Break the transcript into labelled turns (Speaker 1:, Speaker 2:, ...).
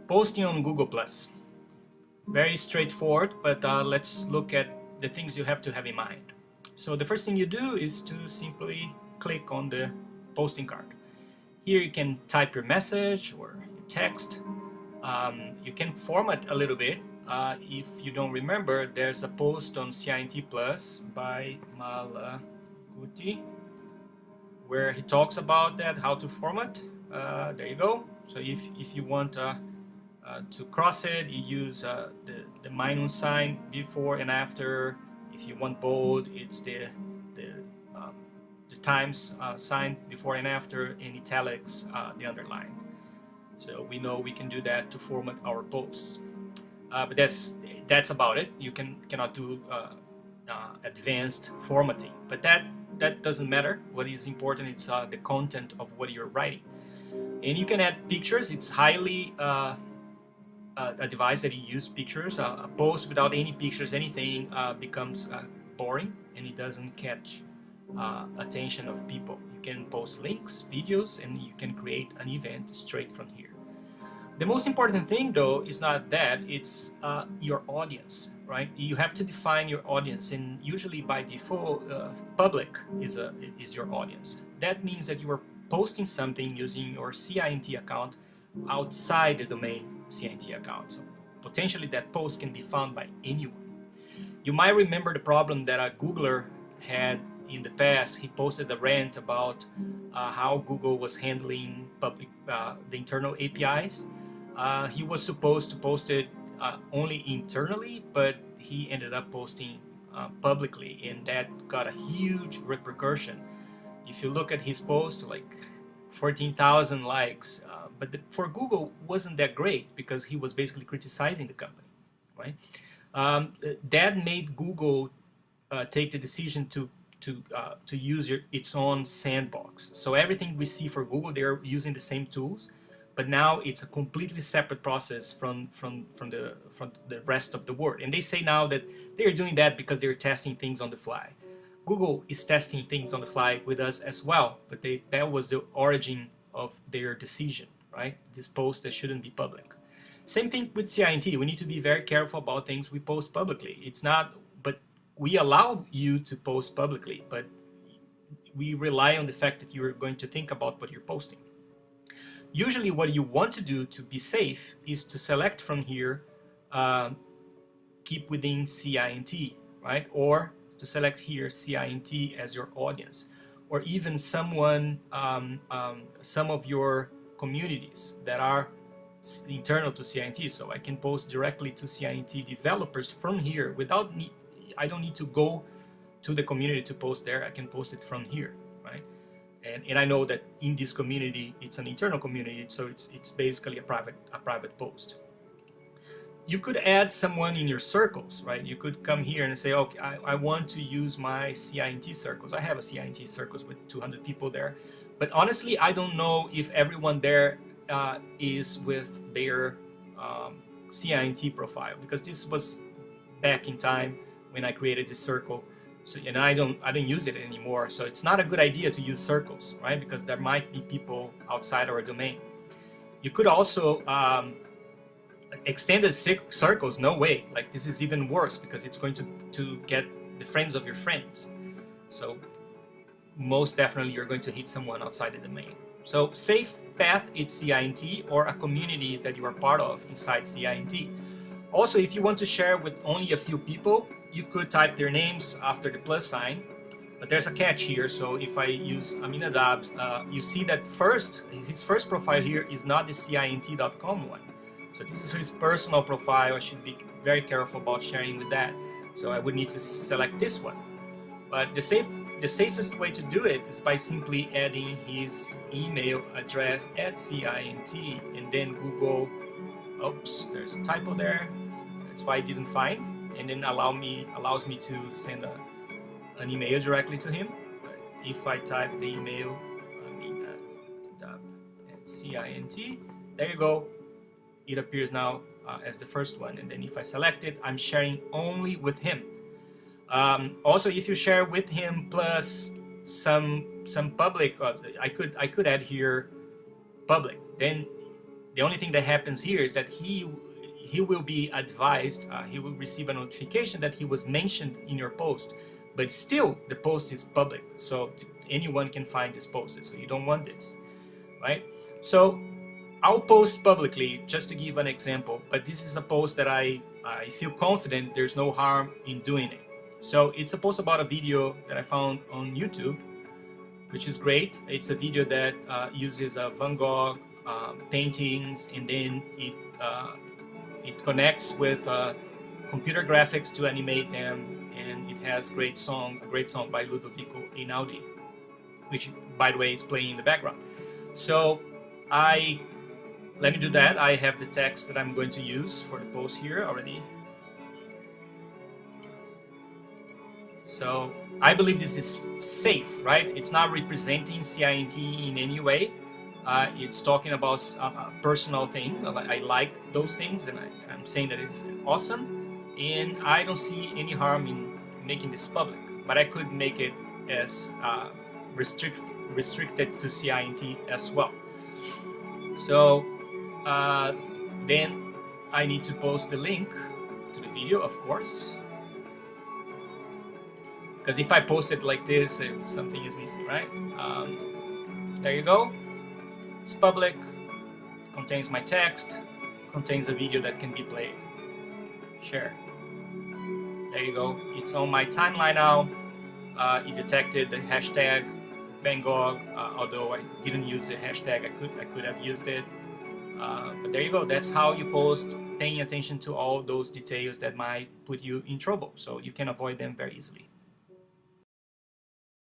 Speaker 1: Posting on Google Plus. Very straightforward, but let's look at the things you have to have in mind. So the first thing you do is to simply click on the posting card. Here you can type your message or your text. You can format a little bit. If you don't remember, there's a post on CI&T Plus by Malaguti where he talks about that, how to format. There you go. So if you want to cross it, you use the minus sign before and after. If you want bold, it's the times sign before and after, in italics, the underline. So we know we can do that to format our posts. But that's about it. You cannot do advanced formatting, but that doesn't matter. What is important is the content of what you're writing, and you can add pictures. It's highly advised that you use pictures. A post without any pictures, anything, becomes boring, and it doesn't catch attention of people. You can post links, videos, and you can create an event straight from here. The most important thing, though, is not that, it's your audience, right? You have to define your audience, and usually by default, public is your audience. That means that you are posting something using your CI&T account outside the domain CI&T account. So potentially that post can be found by anyone. You might remember the problem that a Googler had in the past. He posted a rant about how Google was handling the internal APIs. He was supposed to post it only internally, but he ended up posting publicly, and that got a huge repercussion. If you look at his post, like 14,000 likes, but for Google wasn't that great because he was basically criticizing the company, right? That made Google take the decision to use its own sandbox. So everything we see for Google, they're using the same tools, but now it's a completely separate process from the rest of the world. And they say now that they're doing that because they're testing things on the fly. Google is testing things on the fly with us as well, but that was the origin of their decision, right? This post that shouldn't be public. Same thing with CI&T. We need to be very careful about things we post publicly. It's not, but we allow you to post publicly, but we rely on the fact that you're going to think about what you're posting. Usually what you want to do to be safe is to select from here, keep within CI&T, right? Or to select here CI&T as your audience, or even someone, some of your communities that are internal to CI&T. So I can post directly to CI&T developers from here without I don't need to go to the community to post there. I can post it from here, right? And I know that in this community, it's an internal community, so it's basically a private post. You could add someone in your circles, right? You could come here and say, okay, I want to use my CI&T circles. I have a CI&T circles with 200 people there, but honestly, I don't know if everyone there is with their CI&T profile, because this was back in time when I created this circle. So, and I don't use it anymore. So it's not a good idea to use circles, right? Because there might be people outside our domain. You could also extended circles, no way. Like this is even worse because it's going to get the friends of your friends. So most definitely you're going to hit someone outside the domain. So safe path is CI&T or a community that you are part of inside CI&T. Also, if you want to share with only a few people, you could type their names after the plus sign, but there's a catch here. So if I use Aminadab's, you see that his first profile here is not the CINT.com one. So this is his personal profile. I should be very careful about sharing with that. So I would need to select this one. But the safest way to do it is by simply adding his email address at CINT and then Google, oops, there's a typo there. That's why I didn't find. And then allows me to send an email directly to him. But if I type the email, at CINT, there you go. It appears now as the first one. And then if I select it, I'm sharing only with him. Also, if you share with him plus some public, I could add here public. Then the only thing that happens here is that he will be advised, he will receive a notification that he was mentioned in your post, but still the post is public, so anyone can find this post, so you don't want this, right? So I'll post publicly just to give an example, but this is a post that I feel confident there's no harm in doing it. So it's a post about a video that I found on YouTube, which is great. It's a video that uses Van Gogh paintings, and then it connects with computer graphics to animate them, and it has a great song by Ludovico Einaudi, which, by the way, is playing in the background. So let me do that. I have the text that I'm going to use for the post here already. So I believe this is safe, right? It's not representing CI&T in any way. It's talking about a personal thing. I like those things, and I'm saying that it's awesome. And I don't see any harm in making this public, but I could make it as restricted to CI&T as well. So then I need to post the link to the video, of course, because if I post it like this, something is missing, right? There you go. It's public, contains my text, contains a video that can be played. Share. There you go. It's on my timeline now. It detected the hashtag Van Gogh, although I didn't use the hashtag. I could have used it. But there you go. That's how you post, paying attention to all those details that might put you in trouble, so you can avoid them very easily.